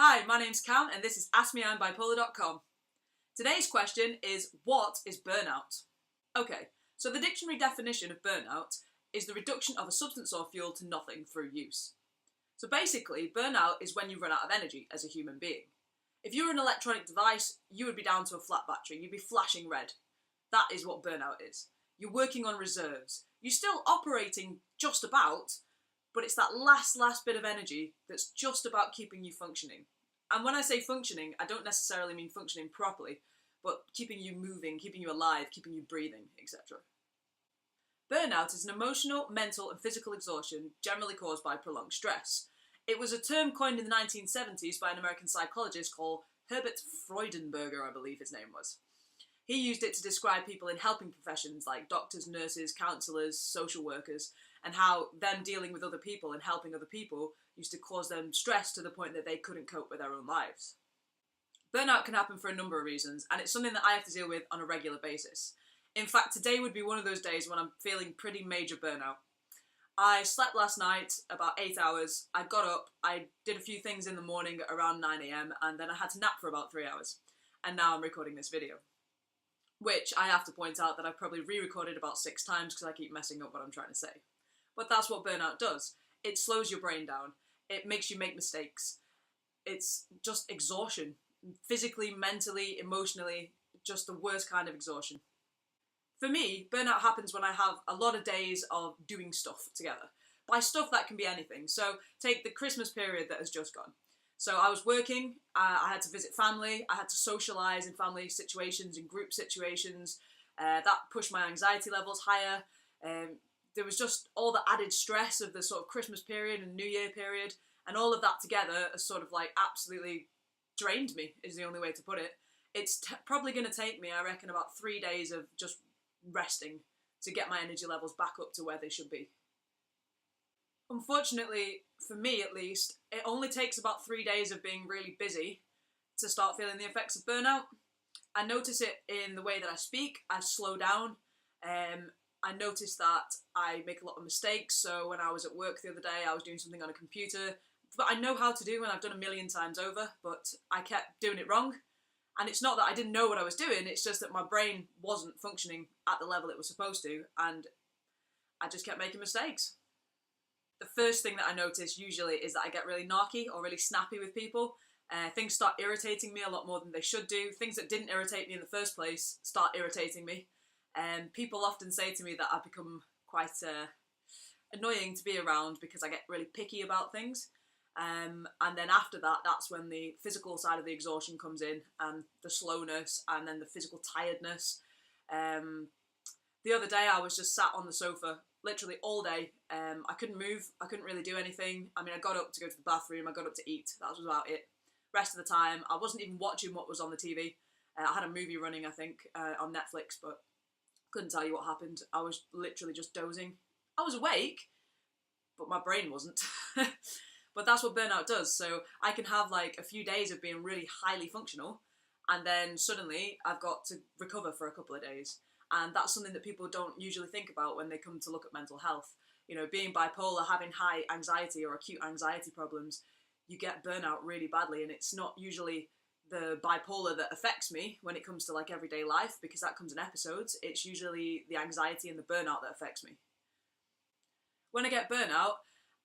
Hi, my name's Cam and this is AskMeI'mBipolar.com. Today's question is, what is burnout? Okay, so the dictionary definition of burnout is the reduction of a substance or fuel to nothing through use. So basically, burnout is when you run out of energy as a human being. If you were an electronic device, you would be down to a flat battery, you'd be flashing red. That is what burnout is. You're working on reserves. You're still operating just about, but it's that last bit of energy that's just about keeping you functioning. And when I say functioning, I don't necessarily mean functioning properly, but keeping you moving, keeping you alive, keeping you breathing, etc. Burnout is an emotional, mental and physical exhaustion generally caused by prolonged stress. It was a term coined in the 1970s by an American psychologist called Herbert Freudenberger, I believe his name was. He used it to describe people in helping professions like doctors, nurses, counsellors, social workers, and how them dealing with other people and helping other people used to cause them stress to the point that they couldn't cope with their own lives. Burnout can happen for a number of reasons, and it's something that I have to deal with on a regular basis. In fact, today would be one of those days when I'm feeling pretty major burnout. I slept last night about 8 hours, I got up, I did a few things in the morning around 9 AM, and then I had to nap for about 3 hours. And now I'm recording this video. Which I have to point out that I've probably re-recorded about 6 times because I keep messing up what I'm trying to say. But that's what burnout does. It slows your brain down. It makes you make mistakes. It's just exhaustion. Physically, mentally, emotionally, just the worst kind of exhaustion. For me, burnout happens when I have a lot of days of doing stuff together. By stuff, that can be anything. So take the Christmas period that has just gone. So I was working, I had to visit family, I had to socialise in family situations, in group situations. That pushed my anxiety levels higher. There was just all the added stress of the sort of Christmas period and New Year period, and all of that together has sort of like absolutely drained me, is the only way to put it. It's probably going to take me, I reckon, about 3 days of just resting to get my energy levels back up to where they should be. Unfortunately, for me at least, it only takes about 3 days of being really busy to start feeling the effects of burnout. I notice it in the way that I speak. I slow down. I notice that I make a lot of mistakes. So when I was at work the other day, I was doing something on a computer that I know how to do and I've done a million times over, but I kept doing it wrong. And it's not that I didn't know what I was doing, it's just that my brain wasn't functioning at the level it was supposed to, and I just kept making mistakes. The first thing that I notice usually is that I get really narky or really snappy with people. Things start irritating me a lot more than they should do. Things that didn't irritate me in the first place start irritating me. People often say to me that I've become quite annoying to be around because I get really picky about things. And then after that, that's when the physical side of the exhaustion comes in, and the slowness, and then the physical tiredness. The other day I was just sat on the sofa literally all day. I couldn't move, I couldn't really do anything. I mean, I got up to go to the bathroom, I got up to eat, that was about it. Rest of the time, I wasn't even watching what was on the TV. I had a movie running, I think, on Netflix, but couldn't tell you what happened. I was literally just dozing. I was awake, but my brain wasn't. But that's what burnout does. So I can have like a few days of being really highly functional, and then suddenly I've got to recover for a couple of days. And that's something that people don't usually think about when they come to look at mental health. You know, being bipolar, having high anxiety or acute anxiety problems, you get burnout really badly, and it's not usually the bipolar that affects me when it comes to like everyday life, because that comes in episodes. It's usually the anxiety and the burnout that affects me. When I get burnout,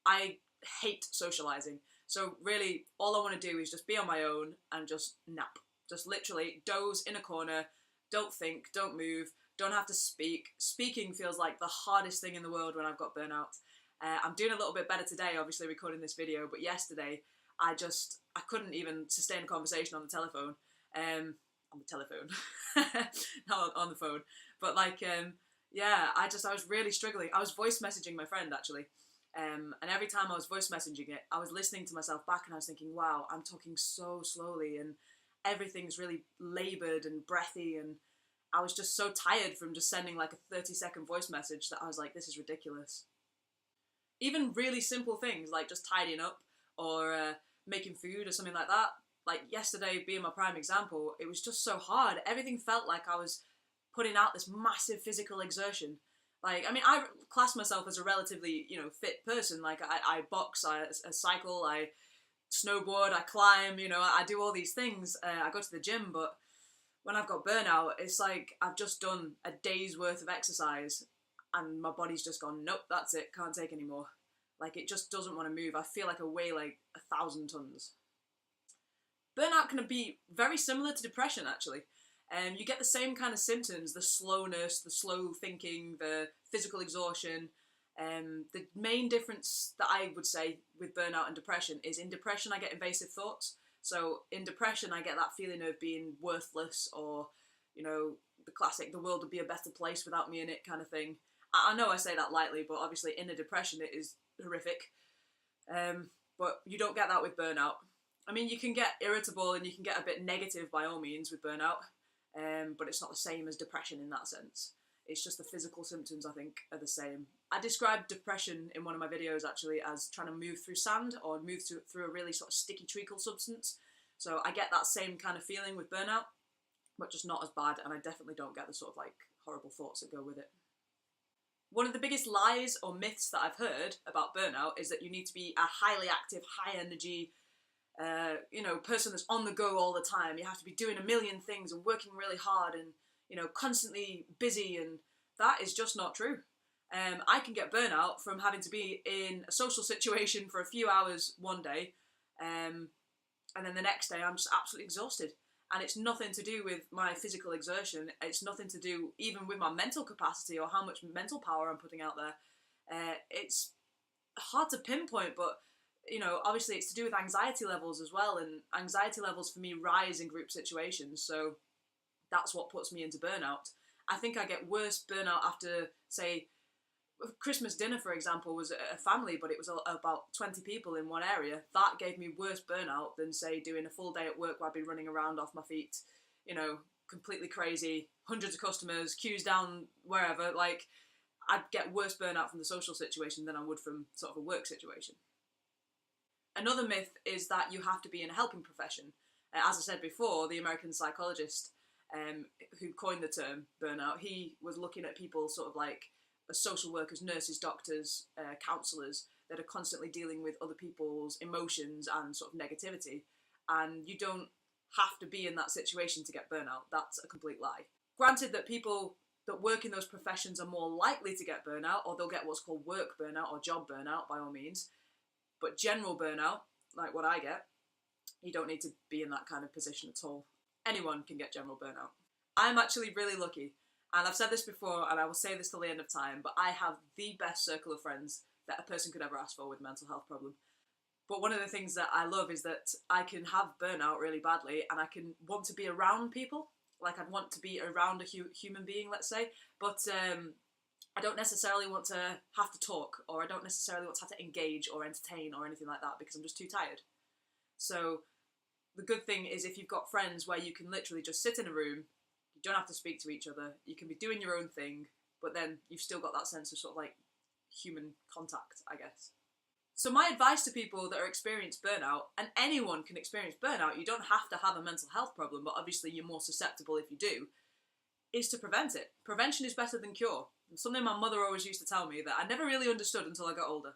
I hate socialising. So really, all I want to do is just be on my own and just nap. Just literally doze in a corner, don't think, don't move, don't have to speak. Speaking feels like the hardest thing in the world when I've got burnout. I'm doing a little bit better today, obviously recording this video, but yesterday I couldn't even sustain a conversation on the telephone. Not on the phone. But like, yeah, I was really struggling. I was voice messaging my friend actually. And every time I was voice messaging it, I was listening to myself back and I was thinking, wow, I'm talking so slowly and everything's really laboured and breathy, and I was just so tired from just sending like a 30-second voice message that I was like, this is ridiculous. Even really simple things like just tidying up or making food or something like that. Like yesterday being my prime example, it was just so hard. Everything felt like I was putting out this massive physical exertion. Like, I mean, I class myself as a relatively, fit person. Like, I box, I cycle, I snowboard, I climb, you know, I do all these things, I go to the gym, but when I've got burnout, it's like I've just done a day's worth of exercise and my body's just gone, nope, that's it, can't take any more. Like, it just doesn't want to move. I feel like I weigh like 1,000 tons. Burnout can be very similar to depression, actually. You get the same kind of symptoms, the slowness, the slow thinking, the physical exhaustion. The main difference that I would say with burnout and depression is in depression I get invasive thoughts. So in depression I get that feeling of being worthless, or, you know, the classic, the world would be a better place without me in it kind of thing. I know I say that lightly, but obviously in a depression it is horrific. But you don't get that with burnout. I mean, you can get irritable and you can get a bit negative by all means with burnout, but it's not the same as depression in that sense. It's just the physical symptoms, I think, are the same. I described depression in one of my videos, actually, as trying to move through sand or move through a really sort of sticky treacle substance. So I get that same kind of feeling with burnout, but just not as bad, and I definitely don't get the sort of like horrible thoughts that go with it. One of the biggest lies or myths that I've heard about burnout is that you need to be a highly active, high energy, person that's on the go all the time. You have to be doing a million things and working really hard and, you know, constantly busy, and that is just not true. I can get burnout from having to be in a social situation for a few hours one day, and then the next day I'm just absolutely exhausted. And it's nothing to do with my physical exertion. It's nothing to do even with my mental capacity or how much mental power I'm putting out there. It's hard to pinpoint, but, you know, obviously it's to do with anxiety levels as well. And anxiety levels for me rise in group situations. So that's what puts me into burnout. I think I get worse burnout after, say, Christmas dinner, for example, was a family, but it was about 20 people in one area. That gave me worse burnout than, say, doing a full day at work where I'd be running around off my feet, you know, completely crazy, hundreds of customers, queues down wherever. Like, I'd get worse burnout from the social situation than I would from sort of a work situation. Another myth is that you have to be in a helping profession. As I said before, the American psychologist who coined the term burnout, he was looking at people sort of like social workers, nurses, doctors, counsellors that are constantly dealing with other people's emotions and sort of negativity. And you don't have to be in that situation to get burnout. That's a complete lie. Granted that people that work in those professions are more likely to get burnout, or they'll get what's called work burnout or job burnout by all means. But general burnout, like what I get, you don't need to be in that kind of position at all. Anyone can get general burnout. I'm actually really lucky. And I've said this before, and I will say this till the end of time, but I have the best circle of friends that a person could ever ask for with a mental health problem. But one of the things that I love is that I can have burnout really badly, and I can want to be around people. Like, I'd want to be around a human being, let's say, but I don't necessarily want to have to talk, or I don't necessarily want to have to engage or entertain or anything like that, because I'm just too tired. So the good thing is if you've got friends where you can literally just sit in a room, you don't have to speak to each other, you can be doing your own thing, but then you've still got that sense of sort of like human contact, I guess. So my advice to people that are experiencing burnout, and anyone can experience burnout, you don't have to have a mental health problem, but obviously you're more susceptible if you do, is to prevent it. Prevention is better than cure. Something my mother always used to tell me that I never really understood until I got older.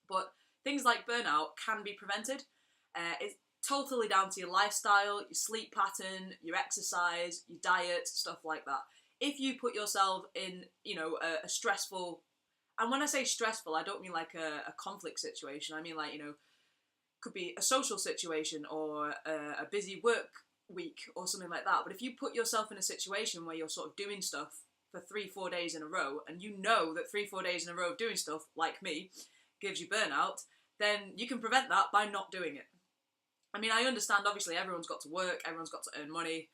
But things like burnout can be prevented. It's totally down to your lifestyle, your sleep pattern, your exercise, your diet, stuff like that. If you put yourself in, you know, a stressful, and when I say stressful, I don't mean like a conflict situation. I mean like, you know, could be a social situation or a busy work week or something like that. But if you put yourself in a situation where you're sort of doing stuff for 3-4 days in a row, and you know that 3-4 days in a row of doing stuff, like me, gives you burnout, then you can prevent that by not doing it. I mean, I understand, obviously, everyone's got to work, everyone's got to earn money,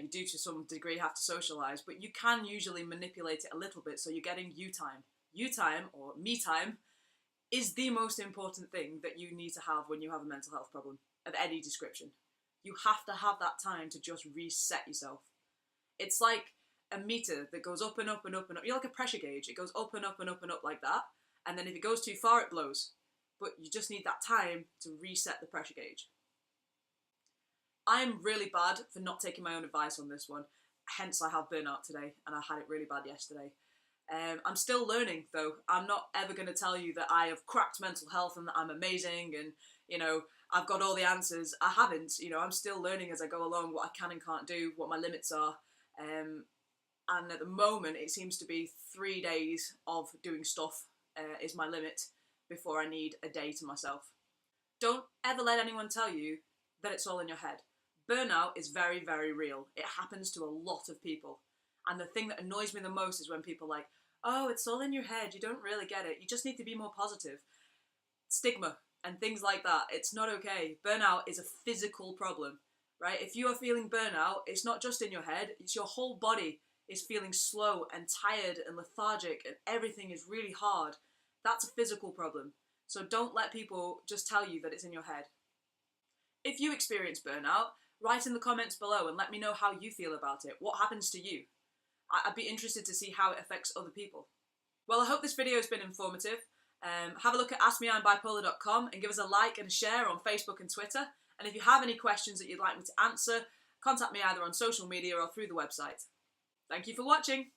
you do to some degree have to socialise, but you can usually manipulate it a little bit so you're getting you time. You time, or me time, is the most important thing that you need to have when you have a mental health problem of any description. You have to have that time to just reset yourself. It's like a meter that goes up and up and up and up. You're like a pressure gauge. It goes up and up and up and up like that, and then if it goes too far, it blows. But you just need that time to reset the pressure gauge. I'm really bad for not taking my own advice on this one, hence I have burnout today, and I had it really bad yesterday. I'm still learning, though. I'm not ever going to tell you that I have cracked mental health and that I'm amazing and, you know, I've got all the answers. I haven't, I'm still learning as I go along what I can and can't do, what my limits are. And at the moment, it seems to be 3 days of doing stuff is my limit before I need a day to myself. Don't ever let anyone tell you that it's all in your head. Burnout is very, very real. It happens to a lot of people. And the thing that annoys me the most is when people are like, oh, it's all in your head, you don't really get it, you just need to be more positive. Stigma and things like that, it's not okay. Burnout is a physical problem, right? If you are feeling burnout, it's not just in your head, it's your whole body is feeling slow and tired and lethargic and everything is really hard. That's a physical problem. So don't let people just tell you that it's in your head. If you experience burnout, write in the comments below and let me know how you feel about it. What happens to you? I'd be interested to see how it affects other people. Well, I hope this video has been informative. Have a look at askmeimbipolar.com and give us a like and a share on Facebook and Twitter. And if you have any questions that you'd like me to answer, contact me either on social media or through the website. Thank you for watching.